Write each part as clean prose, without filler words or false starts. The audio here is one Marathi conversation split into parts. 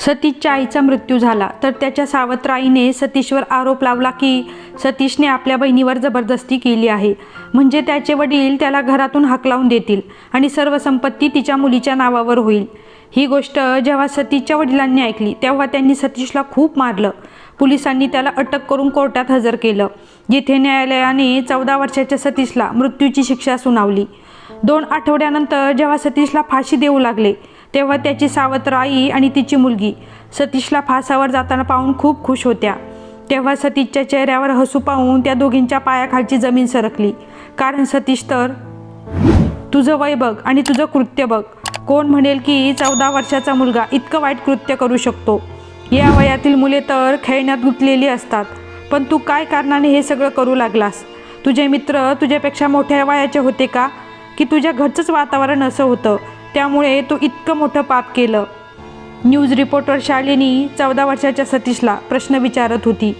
सतीशच्या आईचा मृत्यू झाला तर त्याच्या सावत्र आईने सतीशवर आरोप लावला की सतीशने आपल्या बहिणीवर जबरदस्ती केली आहे, म्हणजे त्याचे वडील त्याला घरातून हाकलावून देतील आणि सर्व संपत्ती तिच्या मुलीच्या नावावर होईल। ही गोष्ट जेव्हा सतीशच्या वडिलांनी ऐकली तेव्हा त्यांनी सतीशला खूप मारलं। पोलिसांनी त्याला अटक करून कोर्टात हजर केलं, जिथे न्यायालयाने 14 वर्षाच्या सतीशला मृत्यूची शिक्षा सुनावली। 2 आठवड्यानंतर जेव्हा सतीशला फाशी देऊ लागले तेव्हा त्याची सावत्र आई आणि तिची मुलगी सतीशला फासावर जाताना पाहून खूप खुश होत्या। तेव्हा सतीशच्या चेहऱ्यावर हसू पाहून त्या दोघींच्या पायाखालची जमीन सरकली, कारण सतीश तर तुझं वय बघ आणि तुझं कृत्य बघ, कोण म्हणेल की 14 वर्षाचा मुलगा इतकं वाईट कृत्य करू शकतो। या वयातील मुले तर खेळण्यात गुंतलेली असतात, पण तू काय कारणाने हे सगळं करू लागलास? तुझे मित्र तुझ्यापेक्षा मोठ्या वयाचे होते का, की तुझ्या घरचंच वातावरण असं होतं त्यामुळे तू इतकं मोठं पाप केलं? न्यूज रिपोर्टर शालिनी 14 वर्षाच्या सतीशला प्रश्न विचारत होती।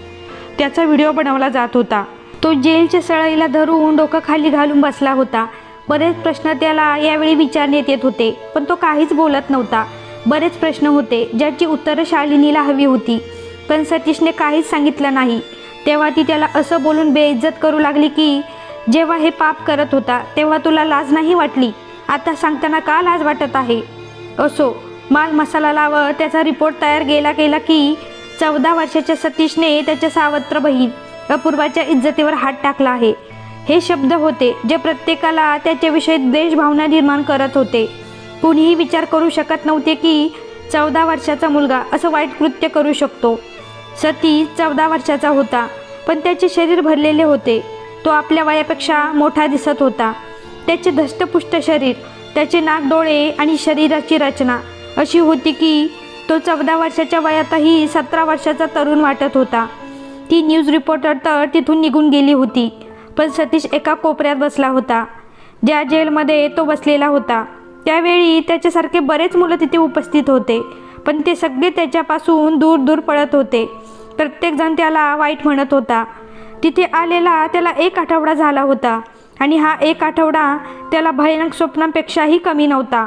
त्याचा व्हिडिओ बनवला जात होता। तो जेलच्या सळईला धरून डोकं खाली घालून बसला होता। बरेच प्रश्न त्याला यावेळी विचारण्यात येत होते, पण तो काहीच बोलत नव्हता। बरेच प्रश्न होते ज्याची उत्तरं शालिनीला हवी होती, पण सतीशने काहीच सांगितलं नाही। तेव्हा ती त्याला असं बोलून बेइज्जत करू लागली की जेव्हा हे पाप करत होता तेव्हा तुला लाज नाही वाटली, आता सांगताना का लाज वाटत आहे? असो, माल मसाला लावत त्याचा रिपोर्ट तयार केला की 14 वर्षाच्या सतीशने त्याच्या सावत्र बहीण अपूर्वाच्या इज्जतीवर हात टाकला आहे। हे शब्द होते जे प्रत्येकाला त्याच्याविषयी द्वेषभावना निर्माण करत होते। कुणीही विचार करू शकत नव्हते की 14 वर्षाचा मुलगा असं वाईट कृत्य करू शकतो। सतीश 14 वर्षाचा होता, पण त्याचे शरीर भरलेले होते। तो आपल्या वयापेक्षा मोठा दिसत होता। त्याचे धष्टपुष्ट शरीर, त्याचे नाक, डोळे आणि शरीराची रचना अशी होती की तो 14 वर्षाच्या वयातही 17 वर्षाचा तरुण वाटत होता। ती न्यूज रिपोर्टर तर तिथून निघून गेली होती, पण सतीश एका कोपऱ्यात बसला होता। ज्या जेलमध्ये तो बसलेला होता त्यावेळी त्याच्यासारखे बरेच मुलं तिथे उपस्थित होते, पण ते सगळे त्याच्यापासून दूर दूर पळत होते। प्रत्येकजण त्याला वाईट म्हणत होता। तिथे आलेला त्याला 1 आठवडा झाला होता आणि हा 1 आठवडा त्याला भयानक स्वप्नांपेक्षाही कमी नव्हता।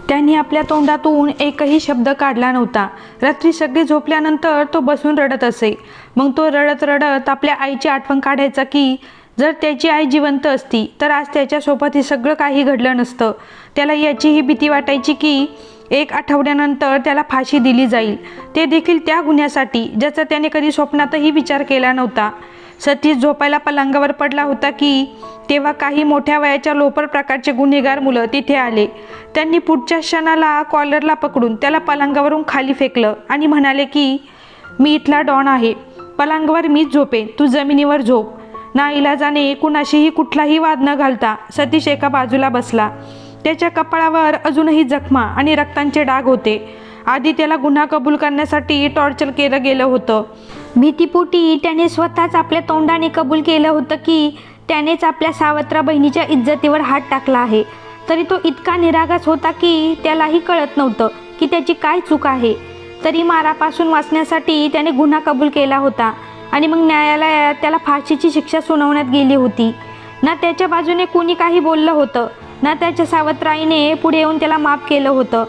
त्यांनी आपल्या तोंडातून एकही शब्द काढला नव्हता। रात्री सगळे झोपल्यानंतर तो बसून रडत असे। मग तो रडत रडत आपल्या आईची आठवण काढायचा की जर त्याची आई जिवंत असती तर आज त्याच्यासोबत हे सगळं काही घडलं नसतं। त्याला याचीही भीती वाटायची की 1 आठवड्यानंतर त्याला फाशी दिली जाईल, ते देखील त्या गुन्ह्यासाठी ज्याचा त्याने कधी स्वप्नातही विचार केला नव्हता। सतीश झोपायला पलंगावर पडला होता की तेव्हा काही मोठ्या वयाच्या लोपर प्रकारचे गुन्हेगार मुलं तिथे आले। त्यांनी पुढच्या क्षणाला कॉलरला पकडून त्याला पलंगावरून खाली फेकलं आणि म्हणाले की मी इथला डॉन आहे, पलंगावर मीच झोपेन, तू जमिनीवर झोप। नाईलाजाने कुणाशीही कुठलाही वाद न घालता सतीश एका बाजूला बसला। त्याच्या कपाळावर अजूनही जखमा आणि रक्तांचे डाग होते। आधी त्याला गुन्हा कबूल करण्यासाठी टॉर्चर केलं गेलं होतं। भीतीपोटी त्याने स्वतःच आपल्या तोंडाने कबूल केलं होतं की त्यानेच आपल्या सावत्र बहिणीच्या इज्जतीवर हात टाकला आहे। तरी तो इतका निरागस होता की त्यालाही कळत नव्हतं की त्याची काय चूक आहे। तरी मारापासून वाचण्यासाठी त्याने गुन्हा कबूल केला होता आणि मग न्यायालयात त्याला फाशीची शिक्षा सुनावण्यात गेली होती। ना त्याच्या बाजूने कुणी काही बोललं होतं, ना त्याच्या सावत्र आईने पुढे येऊन त्याला माफ केलं होतं।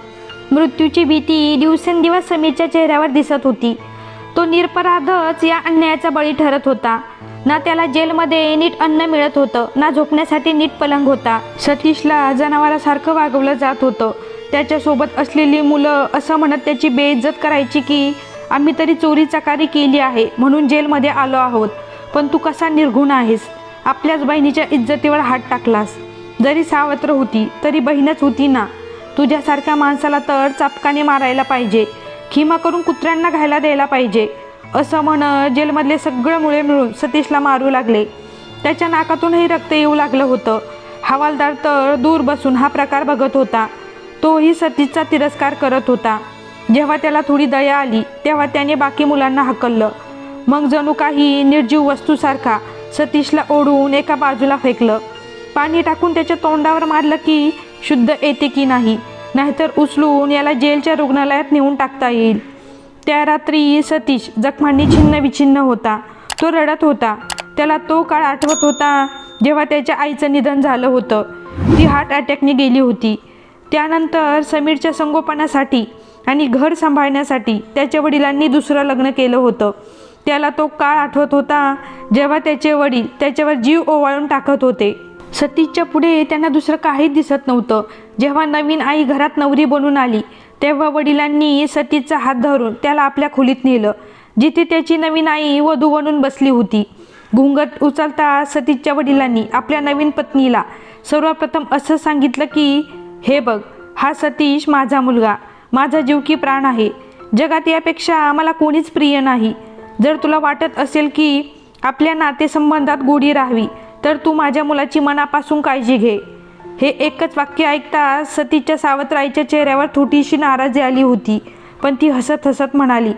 मृत्यूची भीती दिवसेंदिवस समीरच्या चेहऱ्यावर दिसत होती। तो निरपराधच या अन्यायाचा बळी ठरत होता। ना त्याला जेलमध्ये नीट अन्न मिळत होतं, ना झोपण्यासाठी नीट पलंग होता। सतीशला जनावरासारखं वागवलं जात होतं। त्याच्यासोबत असलेली मुलं असं म्हणत त्याची बेइज्जत करायची की आम्ही तरी चोरी चकारी केली आहे म्हणून जेलमध्ये आलो आहोत, पण तू कसा निर्घुण आहेस, आपल्याच बहिणीच्या इज्जतीवर हात टाकलास। जरी सावत्र होती तरी बहीणच होती ना, तुझ्यासारख्या माणसाला तर चापकाने मारायला पाहिजे, खिमा करून कुत्र्यांना घायला द्यायला पाहिजे, असं म्हणत जेलमधले सगळं मुळे मिळून सतीशला मारू लागले। त्याच्या नाकातूनही रक्त येऊ लागलं होतं। हवालदार तर दूर बसून हा प्रकार बघत होता। तोही सतीशचा तिरस्कार करत होता। जेव्हा त्याला थोडी दया आली तेव्हा त्याने बाकी मुलांना हाकललं। मग जणू काही निर्जीव वस्तूसारखा सतीशला ओढून एका बाजूला फेकलं। पाणी टाकून त्याच्या तोंडावर मारलं की शुद्ध येते की नाही, नाहीतर उचलून याला जेलच्या रुग्णालयात नेऊन टाकता येईल। त्या रात्री सतीश जखमांनी छिन्न विछिन्न होता। तो रडत होता। त्याला तो काळ आठवत होता जेव्हा त्याच्या आईचं निधन झालं होतं। ती हार्ट अटॅकने गेली होती। त्यानंतर समीरच्या संगोपनासाठी आणि घर सांभाळण्यासाठी त्याच्या वडिलांनी दुसरं लग्न केलं होतं. त्याला तो काळ आठवत होता जेव्हा त्याचे वडील त्याच्यावर जीव ओवाळून टाकत होते. सतीशच्या पुढे त्यांना दुसरं काहीच दिसत नव्हतं. जेव्हा नवीन आई घरात नवरी बनून आली तेव्हा वडिलांनी सतीशचा हात धरून त्याला आपल्या खोलीत नेलं, जिथे त्याची नवीन आई वधू बनून बसली होती. घुंगट उचलता सतीशच्या वडिलांनी आपल्या नवीन पत्नीला सर्वप्रथम असं सांगितलं की, हे बघ, हा सतीश माझा मुलगा, माझा जीव की प्राण आहे. जगात यापेक्षा मला कोणीच प्रिय नाही. जर तुला वाटत असेल की आपल्या नातेसंबंधात गोडी राहावी तर तू माझ्या मुलाची मनापासून काळजी घे. हे एकच वाक्य ऐकता सतीशच्या सावत्राईच्या चेहऱ्यावर थोडीशी नाराजी आली होती, पण ती हसत हसत म्हणाली,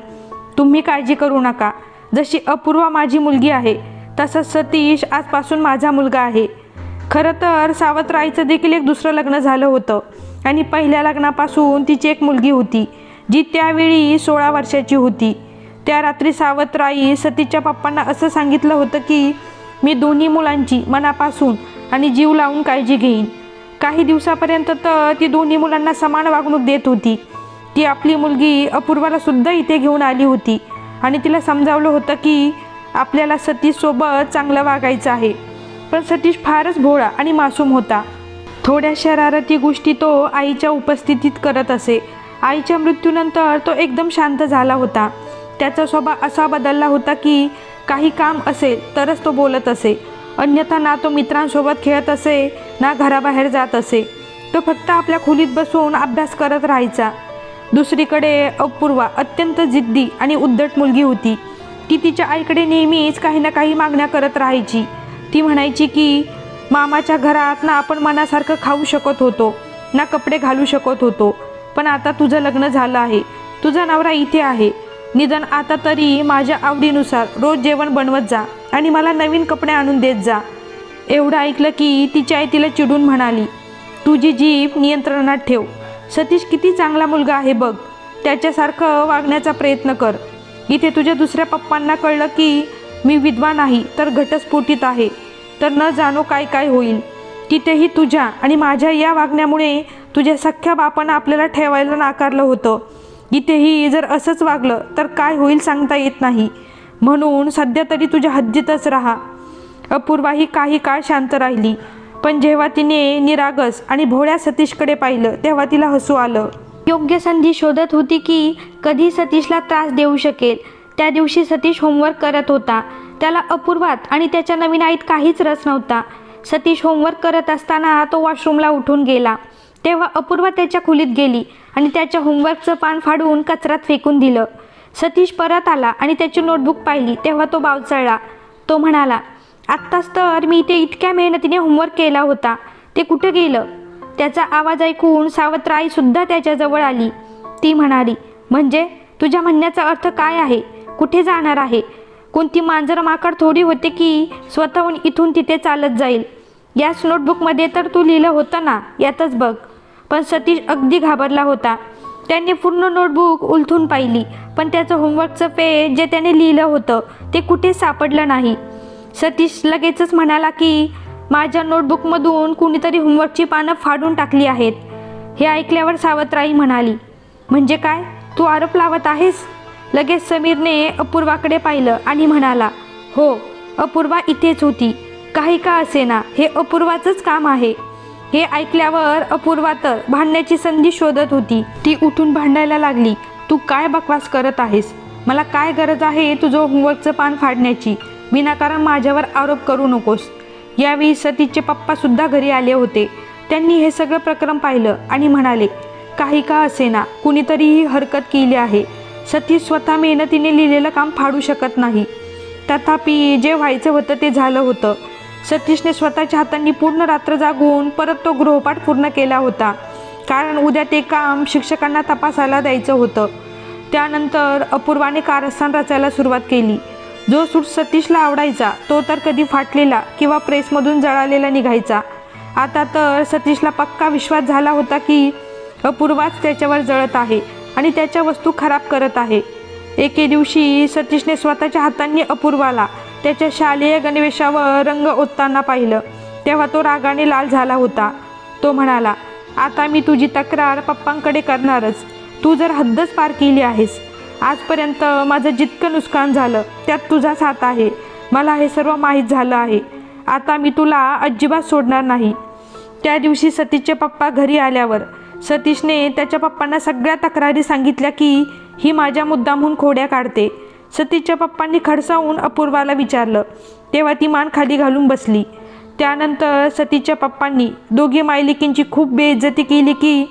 तुम्ही काळजी करू नका. जशी अपूर्वा माझी मुलगी आहे तसंच सतीश आजपासून माझा मुलगा आहे. खरं तर सावत्राईचं देखील एक दुसरं लग्न झालं होतं आणि पहिल्या लग्नापासून तिची एक मुलगी होती जी त्यावेळी 16 वर्षाची होती. त्या रात्री सावत्राई सतीशच्या पप्पांना असं सांगितलं होतं की मी दोन्ही मुलांची मनापासून आणि जीव लावून काळजी घेईन. काही दिवसापर्यंत तर ती दोन्ही मुलांना समान वागणूक देत होती. ती आपली मुलगी अपूर्वाला सुद्धा इथे घेऊन आली होती आणि तिला समजावलं होतं की आपल्याला सतीशसोबत चांगलं वागायचं आहे. पण सतीश फारच भोळा आणि मासूम होता. थोड्या शरारती गोष्टी तो आईच्या उपस्थितीत करत असे. आईच्या मृत्यूनंतर तो एकदम शांत झाला होता. त्याचा स्वभाव असा बदलला होता की काही काम असेल तरच तो बोलत असे, अन्यथा ना तो मित्रांसोबत खेळत असे ना घराबाहेर जात असे. तो फक्त आपल्या खोलीत बसून अभ्यास करत राहायचा. दुसरीकडे अपूर्वा अत्यंत जिद्दी आणि उद्धट मुलगी होती. ती तिच्या आईकडे नेहमीच काही ना काही मागण्या करत राहायची. ती म्हणायची की मामाच्या घरात ना आपण मनासारखं खाऊ शकत होतो ना कपडे घालू शकत होतो, पण आता तुझं लग्न झालं आहे, तुझा नवरा इथे आहे, निदान आता तरी माझ्या आवडीनुसार रोज जेवण बनवत जा आणि मला नवीन कपडे आणून देत जा. एवढं ऐकलं की तिची आई तिला चिडून म्हणाली, तुझी जीभ नियंत्रणात ठेव. सतीश किती चांगला मुलगा आहे बघ, त्याच्यासारखं वागण्याचा प्रयत्न कर. इथे तुझ्या दुसऱ्या पप्पांना कळलं की मी विधवा नाही तर घटस्फोटित आहे तर न जाणो काय काय होईल. तिथेही तुझ्या आणि माझ्या या वागण्यामुळे तुझ्या सख्ख्या बापानं आपल्याला ठेवायला नाकारलं होतं. इथेही जर असंच वागलं तर काय होईल सांगता येत नाही. म्हणून सध्या तरी तुझ्या हद्दीतच राहा. अपूर्वा ही काही काळ शांत राहिली, पण जेव्हा तिने निरागस आणि भोळ्या सतीशकडे पाहिलं तेव्हा तिला हसू आलं. योग्य संधी शोधत होती की कधी सतीशला त्रास देऊ शकेल. त्या दिवशी सतीश होमवर्क करत होता. त्याला अपूर्वात आणि त्याच्या नवीन आईत काहीच रस नव्हता. सतीश होमवर्क करत असताना तो वॉशरूमला उठून गेला. तेव्हा अपूर्वा त्याच्या खोलीत गेली आणि त्याच्या होमवर्कचं पान फाडून कचऱ्यात फेकून दिलं. सतीश परत आला आणि त्याची नोटबुक पाहिली तेव्हा तो बावचळला. तो म्हणाला, आत्ताच तर मी इथे इतक्या मेहनतीने होमवर्क केला होता, ते कुठे गेलं? त्याचा आवाज ऐकून सावत्राईसुद्धा त्याच्याजवळ आली. ती म्हणाली, म्हणजे तुझ्या म्हणण्याचा अर्थ काय आहे? कुठे जाणार आहे? कोणती मांजर माकड थोडी होते की स्वतःहून इथून तिथे चालत जाईल? याच नोटबुकमध्ये तर तू लिहिलं होतं ना, यातच बघ. पण सतीश अगदी घाबरला होता. त्याने पूर्ण नोटबुक उलथून पाहिली, पण त्याचं होमवर्कचं पेज जे त्याने लिहिलं होतं ते कुठेच सापडलं नाही. सतीश लगेचच म्हणाला की माझ्या नोटबुकमधून कुणीतरी होमवर्कची पानं फाडून टाकली आहेत. हे ऐकल्यावर सावत्राई म्हणाली, म्हणजे काय, तू आरोप लावत आहेस? लगेच समीरने अपूर्वाकडे पाहिलं आणि म्हणाला, हो, अपूर्वा इथेच होती. काही का असेना, हे अपूर्वाचंच काम आहे. हे ऐकल्यावर अपूर्वा तर भांडण्याची संधी शोधत होती. ती उठून भांडायला लागली, तू काय बकवास करत आहेस? मला काय गरज आहे तुझं होमवर्कचं पान फाडण्याची? विनाकारण माझ्यावर आरोप करू नकोस. यावेळी सतीशचे पप्पासुद्धा घरी आले होते. त्यांनी हे सगळं प्रकरण पाहिलं आणि म्हणाले, काही का असेना, कुणीतरी ही हरकत केली आहे. सतीश स्वतः मेहनतीने लिहिलेलं काम फाडू शकत नाही. तथापि जे व्हायचं होतं ते झालं होतं. सतीशने स्वतःच्या हातांनी पूर्ण रात्र जागून परत तो गृहपाठ पूर्ण केला होता, कारण उद्या ते काम शिक्षकांना तपासायला द्यायचं होतं. त्यानंतर अपूर्वाने कारस्थान रचायला सुरुवात केली. जो सूट सतीशला आवडायचा तो तर कधी फाटलेला किंवा प्रेसमधून जळालेला निघायचा. आता तर सतीशला पक्का विश्वास झाला होता की अपूर्वाच त्याच्यावर जळत आहे आणि त्याच्या वस्तू खराब करत आहे. एके दिवशी सतीशने स्वतःच्या हातांनी अपूर्वाला त्याच्या शालेय गणवेशावर रंग ओतताना पाहिलं तेव्हा तो रागाने लाल झाला होता. तो म्हणाला, आता मी तुझी तक्रार पप्पांकडे करणारच, तू जर हद्दच पार केली आहेस. आजपर्यंत माझं जितकं नुकसान झालं त्यात तुझाच हात आहे. मला हे सर्व माहीत झालं आहे. आता मी तुला अजिबात सोडणार नाही. त्या दिवशी सतीशचे पप्पा घरी आल्यावर सतीशने त्याच्या पप्पांना सगळ्या तक्रारी सांगितल्या की ही माझ्या मुद्दामहून खोड्या काढते. सतीशच्या पप्पांनी खडसावून अपूर्वाला विचारलं, तेव्हा ती मान खाली घालून बसली. त्यानंतर सतीशच्या पप्पांनी दोघी मायलिकींची खूप बेइज्जती केली की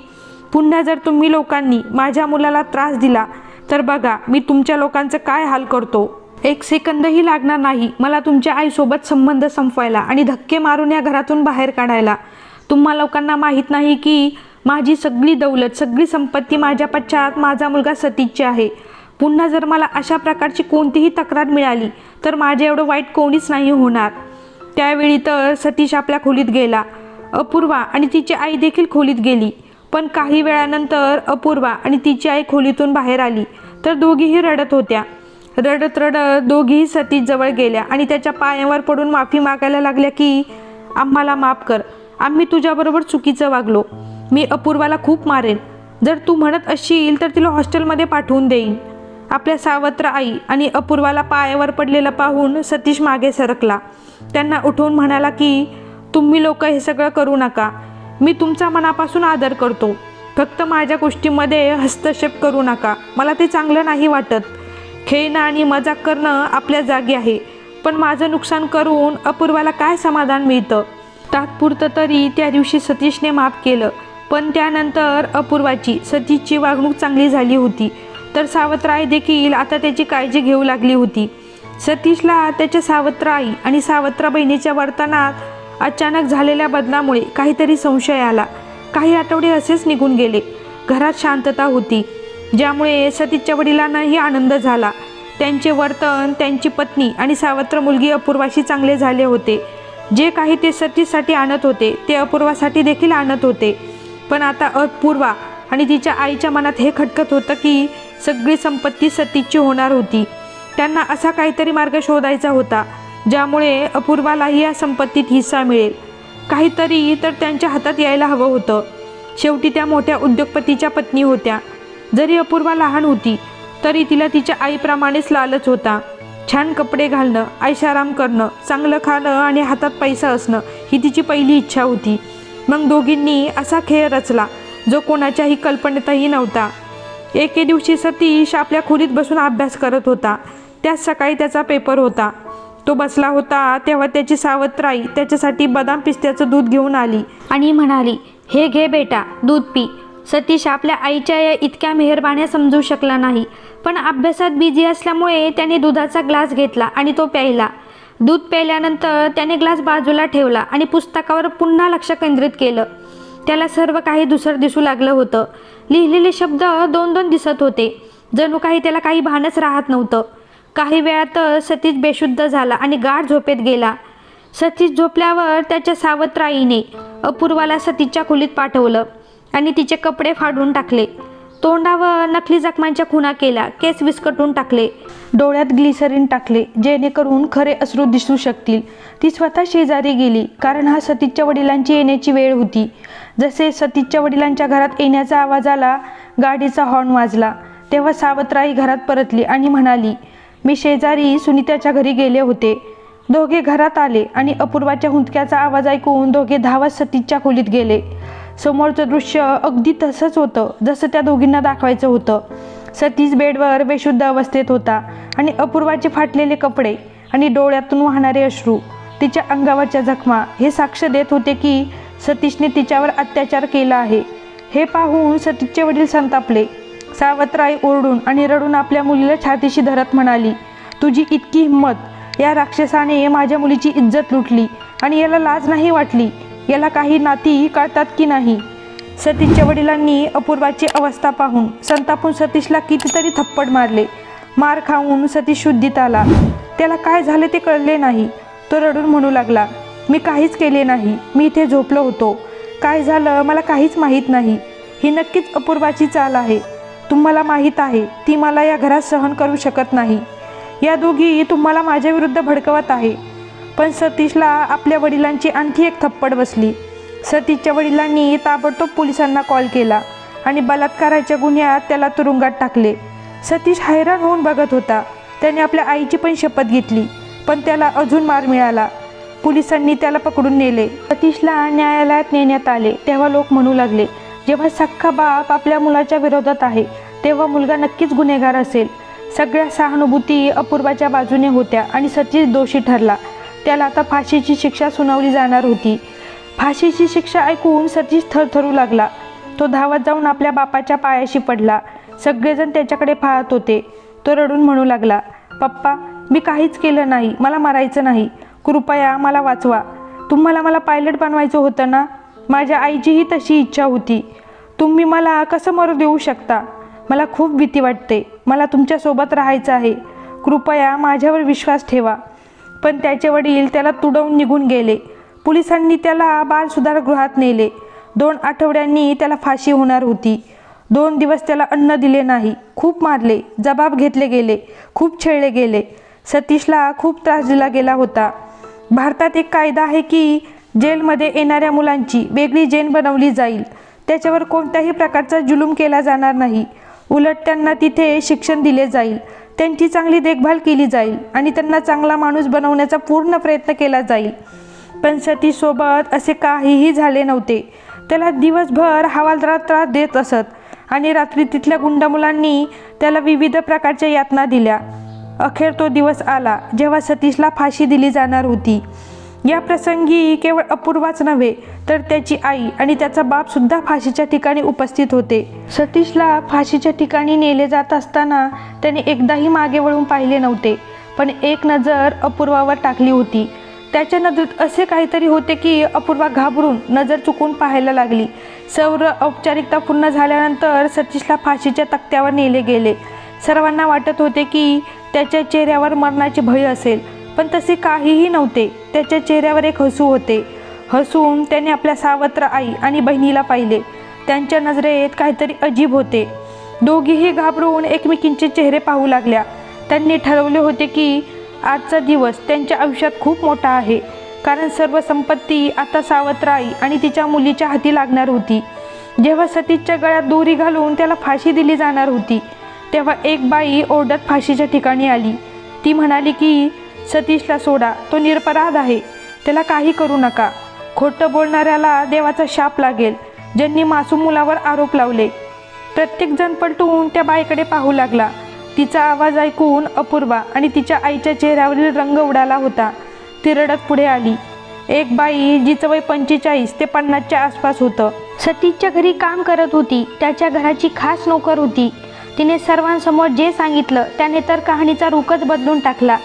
पुन्हा जर तुम्ही लोकांनी माझ्या मुलाला त्रास दिला तर बघा मी तुमच्या लोकांचं काय हाल करतो. 1 सेकंदही लागणार नाही मला तुमच्या आईसोबत संबंध संपवायला आणि धक्के मारून या घरातून बाहेर काढायला. तुम्हा लोकांना माहीत नाही की माझी सगळी दौलत, सगळी संपत्ती माझ्या पश्चात माझा मुलगा सतीशची आहे. पुन्हा जर मला अशा प्रकारची कोणतीही तक्रार मिळाली तर माझ्या एवढं वाईट कोणीच नाही होणार. त्यावेळी तर सतीश आपल्या खोलीत गेला. अपूर्वा आणि तिची आई देखील खोलीत गेली. पण काही वेळानंतर अपूर्वा आणि तिची आई खोलीतून बाहेर आली तर दोघीही रडत होत्या. रडत रडत दोघीही सतीशजवळ गेल्या आणि त्याच्या पायावर पडून माफी मागायला लागल्या की आम्हाला माफ कर. आम्ही तुझ्याबरोबर चुकीचं वागलो. मी अपूर्वाला खूप मारेन. जर तू म्हणत असशील तर तिला हॉस्टेलमध्ये पाठवून देईन. आपल्या सावत्र आई आणि अपूर्वाला पायावर पडलेलं पाहून सतीश मागे सरकला. त्यांना उठवून म्हणाला की तुम्ही लोक हे सगळं करू नका. मी तुमचा मनापासून आदर करतो. फक्त माझ्या गोष्टीमध्ये हस्तक्षेप करू नका. मला ते चांगलं नाही वाटत. खेळणं आणि मजाक करणं आपल्या जागी आहे, पण माझं नुकसान करून अपूर्वाला काय समाधान मिळतं. तात्पुरतं तरी त्या दिवशी सतीशने माफ केलं. पण त्यानंतर अपूर्वाची सतीशची वागणूक चांगली झाली होती तर सावत्र आई देखील आता त्याची काळजी घेऊ लागली होती. सतीशला त्याच्या सावत्र आई आणि सावत्र बहिणीच्या वर्तनात अचानक झालेल्या बदलामुळे काहीतरी संशय आला. काही आठवडे असेच निघून गेले. घरात शांतता होती, ज्यामुळे सतीशच्या वडिलांनाही आनंद झाला. त्यांचे वर्तन, त्यांची पत्नी आणि सावत्र मुलगी अपूर्वाशी चांगले झाले होते. जे काही ते सतीशसाठी आणत होते ते अपूर्वासाठी देखील आणत होते. पण आता अपूर्वा आणि तिच्या आईच्या मनात हे खटकत होतं की सगळी संपत्ती सतीशची होणार होती. त्यांना असा काहीतरी मार्ग शोधायचा होता ज्यामुळे अपूर्वालाही या संपत्तीत हिस्सा मिळेल. काहीतरी तर त्यांच्या हातात यायला हवं होतं. शेवटी त्या मोठ्या उद्योगपतीच्या पत्नी होत्या. जरी अपूर्वा लहान होती तरी तिला तिच्या आईप्रमाणेच लालच होता. छान कपडे घालणं, ऐशाराम करणं, चांगलं खाणं आणि हातात पैसा असणं ही तिची पहिली इच्छा होती. मग दोघींनी असा खेळ रचला जो कोणाच्याही कल्पनेतही नव्हता. एके दिवशी सतीश आपल्या खोलीत बसून अभ्यास करत होता. त्याच सकाळी त्याचा पेपर होता. तो बसला होता तेव्हा त्याची सावत्र आई त्याच्यासाठी बदाम पिस्त्याचं दूध घेऊन आली आणि म्हणाली, हे घे बेटा, दूध पी. सतीश आपल्या आईच्या या इतक्या मेहरबान्या समजू शकला नाही, पण अभ्यासात बिझी असल्यामुळे त्याने दुधाचा ग्लास घेतला आणि तो प्यायला. दूध प्यायल्यानंतर त्याने ग्लास बाजूला ठेवला आणि पुस्तकावर पुन्हा लक्ष केंद्रित केलं. त्याला सर्व काही दुसरं दिसू लागलं होतं. लिहिलेले शब्द 2-2 दिसत होते. जणू काही त्याला काही भानच राहत नव्हतं. काही वेळात सतीश बेशुद्ध झाला आणि गाढ झोपेत गेला. सतीश झोपल्यावर त्याच्या सावत्र आईने अपूर्वाला सतीशच्या खोलीत पाठवलं आणि तिचे कपडे फाडून टाकले. तोंडावर नकली जखमांच्या खुणा केल्या, केस विस्कटून टाकले, डोळ्यात ग्लिसरीन टाकले जेणेकरून खरे अश्रू दिसू शकतील. ती स्वतः शेजारी गेली कारण हा सतीशच्या वडिलांची येण्याची वेळ होती. जसे सतीशच्या वडिलांच्या घरात येण्याचा आवाज आला, गाडीचा हॉर्न वाजला. तेव्हा सावत्राई घरात परतली आणि म्हणाली, मी शेजारी सुनीताच्या घरी गेले होते. दोघे घरात आले आणि अपूर्वाच्या हुंदक्याचा आवाज ऐकून दोघे धावत सतीशच्या खोलीत गेले. समोरचं दृश्य अगदी तसंच होतं जसं त्या दोघींना दाखवायचं होतं. सतीश बेडवर बेशुद्ध अवस्थेत होता आणि अपूर्वाचे फाटलेले कपडे आणि डोळ्यातून वाहणारे अश्रू, तिच्या अंगावरच्या जखमा हे साक्ष देत होते की सतीशने तिच्यावर अत्याचार केला आहे. हे पाहून सतीशचे वडील संतापले. सावत्राई ओरडून आणि रडून आपल्या मुलीला छातीशी धरत म्हणाली, तुझी इतकी हिंमत! या राक्षसाने माझ्या मुलीची इज्जत लुटली आणि याला लाज नाही वाटली. याला काही नाती कळतात की नाही? सतीशच्या वडिलांनी अपूर्वाची अवस्था पाहून संतापून सतीशला कितीतरी थप्पड मारले. मार खाऊन सतीश शुद्धीत आला. त्याला काय झाले ते कळले नाही. तो रडून म्हणू लागला, मी काहीच केले नाही. मी इथे झोपलो होतो. काय झालं मला काहीच माहीत नाही. ही नक्कीच अपूर्वाची चाल आहे. तुम्हाला माहीत आहे ती मला या घरात सहन करू शकत नाही. या दोघी तुम्हाला माझ्या विरुद्ध भडकवत आहे. पण सतीशला आपल्या वडिलांची आणखी एक थप्पड बसली. सतीशच्या वडिलांनी ताबडतोब पोलिसांना कॉल केला. आणि बलात्काराच्या गुन्ह्यात त्याला तुरुंगात टाकले. सतीश हैराण होऊन बघत होता. त्याने आपल्या आईची पण शपथ घेतली, पण त्याला अजून मार मिळाला. पोलिसांनी त्याला पकडून नेले. सतीशला न्यायालयात नेण्यात आले तेव्हा लोक म्हणू लागले, जेव्हा सख्खा बाप आपल्या मुलाच्या विरोधात आहे तेव्हा मुलगा नक्कीच गुन्हेगार असेल. सगळ्या सहानुभूती अपूर्वाच्या बाजूने होत्या आणि सतीश दोषी ठरला. त्याला आता फाशीची शिक्षा सुनावली जाणार होती. फाशीची शिक्षा ऐकून सतीश थरथरू लागला. तो धावत जाऊन आपल्या बापाच्या पायाशी पडला. सगळेजण त्याच्याकडे पाहत होते. तो रडून म्हणू लागला, पप्पा, मी काहीच केलं नाही, मला मारायचं नाही, कृपया मला वाचवा. तुम्हाला मला पायलट बनवायचं होतं ना? माझ्या आईचीही तशी इच्छा होती. तुम्ही मला कसं मरू देऊ शकता? मला खूप भीती वाटते. मला तुमच्यासोबत राहायचं आहे. कृपया माझ्यावर विश्वास ठेवा. पण त्याचे वडील त्याला तुडवून निघून गेले. पोलिसांनी त्याला बालसुधारगृहात नेले. 2 आठवड्यांनी त्याला फाशी होणार होती. 2 दिवस त्याला अन्न दिले नाही. खूप मारले, जबाब घेतले गेले, खूप छळले गेले. सतीशला खूप त्रास दिला गेला होता. भारतात एक कायदा आहे की जेलमध्ये येणाऱ्या मुलांची वेगळी जेल बनवली जाईल. त्याच्यावर कोणत्याही प्रकारचा जुलूम केला जाणार नाही. उलट त्यांना तिथे शिक्षण दिले जाईल, त्यांची चांगली देखभाल केली जाईल आणि त्यांना चांगला माणूस बनवण्याचा पूर्ण प्रयत्न केला जाईल. पण सतीशसोबत असे काहीही झाले नव्हते. त्याला दिवसभर हवालदार त्रास देत असत आणि रात्री तिथल्या गुंड मुलांनी त्याला विविध प्रकारच्या यातना दिल्या. अखेर तो दिवस आला जेव्हा सतीशला फाशी दिली जाणार होती. या प्रसंगी केवळ अपूर्वाच नव्हे तर त्याची आई आणि त्याचा बापसुद्धा फाशीच्या ठिकाणी उपस्थित होते. सतीशला फाशीच्या ठिकाणी नेले जात असताना त्याने एकदाही मागे वळून पाहिले नव्हते. पण एक नजर अपूर्वावर टाकली होती. त्याच्या नजरेत असे काहीतरी होते की अपूर्वा घाबरून नजर चुकून पाहायला लागली. सर्व औपचारिकता पूर्ण झाल्यानंतर सतीशला फाशीच्या तक्त्यावर नेले गेले. सर्वांना वाटत होते की त्याच्या चेहऱ्यावर मरणाचे भय असेल, पण तसे काहीही नव्हते. त्याच्या चेहऱ्यावर एक हसू होते. हसून त्याने आपल्या सावत्र आई आणि बहिणीला पाहिले. त्यांच्या नजरेत काहीतरी अजीब होते. दोघीही घाबरून एकमेकींचे चेहरे पाहू लागल्या. त्यांनी ठरवले होते की आजचा दिवस त्यांच्या आयुष्यात खूप मोठा आहे, कारण सर्व संपत्ती आता सावत्र आई आणि तिच्या मुलीच्या हाती लागणार होती. जेव्हा सतीशच्या गळ्यात दोरी घालून त्याला फाशी दिली जाणार होती तेव्हा एक बाई ओरडत फाशीच्या ठिकाणी आली. ती म्हणाली की सतीशला सोडा, तो निरपराध आहे, त्याला काही करू नका. खोटं बोलणाऱ्याला देवाचा शाप लागेल. ज्यांनी मासूम मुलावर आरोप लावले. प्रत्येकजण पलटून त्या बाईकडे पाहू लागला. तिचा आवाज ऐकून अपूर्वा आणि तिच्या आईच्या चेहऱ्यावरील रंग उडाला होता. ती रडत पुढे आली. एक बाई जिचं वय 45 ते 50च्या आसपास होतं. सतीशच्या घरी काम करत होती. त्याच्या घराची खास नोकर होती. तिने सर्वांसमोर जे सांगितलं त्याने तर कहाणीचा रुखच बदलून टाकला.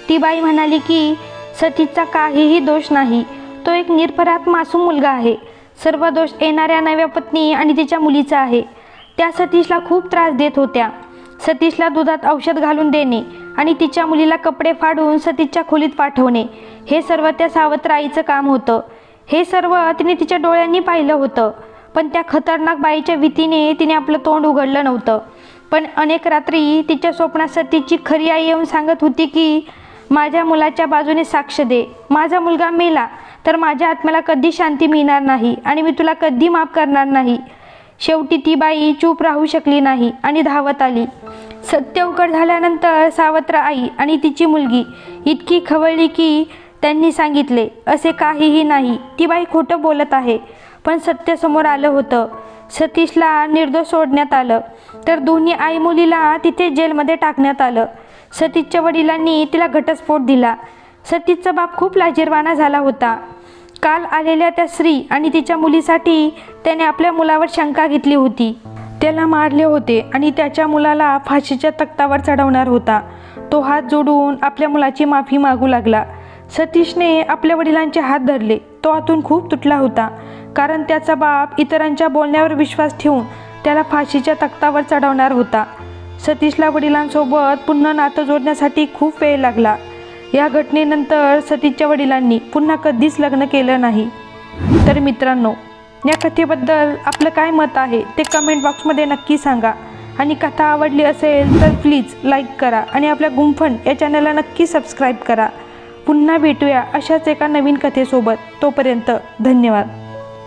ती बाई म्हणाली की सतीशचा काहीही दोष नाही, तो एक निरपराध मासूम मुलगा आहे. सर्व दोष येणाऱ्या नव्या पत्नी आणि तिच्या मुलीचा आहे. त्या सतीशला खूप त्रास देत होत्या. सतीशला दुधात औषध घालून देणे आणि तिच्या मुलीला कपडे फाडून सतीशच्या खोलीत पाठवणे हे सर्व त्या सावत्र आईचं काम होतं. हे सर्व तिने तिच्या डोळ्यांनी पाहिलं होतं. पण त्या खतरनाक बाईच्या भीतीने तिने आपलं तोंड उघडलं नव्हतं. पण अनेक रात्री तिच्या स्वप्नात सतीशची खरी आई येऊन सांगत होती की माझ्या मुलाच्या बाजूने साक्ष दे. माझा मुलगा मेला तर माझ्या आत्म्याला कधी शांती मिळणार नाही आणि मी तुला कधी माफ करणार नाही. शेवटी ती बाई चूप राहू शकली नाही आणि धावत आली. सत्य उघड झाल्यानंतर सावत्र आई आणि तिची मुलगी इतकी खवळली की त्यांनी सांगितले, असे काहीही नाही, ती बाई खोटं बोलत आहे. पण सत्य समोर आलं होतं. सतीशला निर्दोष सोडण्यात आलं तर दोन्ही आई मुलीला तिथे जेलमध्ये टाकण्यात आलं. सतीशच्या वडिलांनी तिला घटस्फोट दिला. सतीशचा बाप खूप लाजिरवाणा झाला होता. काल आलेल्या त्या स्त्री आणि तिच्या मुलीसाठी त्याने आपल्या मुलावर शंका घेतली होती. त्याला मारले होते आणि त्याच्या मुलाला फाशीच्या तख्तावर चढवणार होता. तो हात जोडून आपल्या मुलाची माफी मागू लागला. सतीशने आपल्या वडिलांचे हात धरले. तो आतून खूप तुटला होता, कारण त्याचा बाप इतरांच्या बोलण्यावर विश्वास ठेवून त्याला फाशीच्या तख्तावर चढवणार होता. सतीशला वडिलांसोबत पुन्हा नातं जोडण्यासाठी खूप वेळ लागला. या घटनेनंतर सतीशच्या वडिलांनी पुन्हा कधीच लग्न केलं नाही. तर मित्रांनो, या कथेबद्दल आपलं काय मत आहे ते कमेंट बॉक्समध्ये नक्की सांगा. आणि कथा आवडली असेल तर प्लीज लाईक करा आणि आपल्या गुंफण या चॅनलला नक्की सबस्क्राईब करा. पुन्हा भेटूया अशाच एका नवीन कथेसोबत. तोपर्यंत धन्यवाद.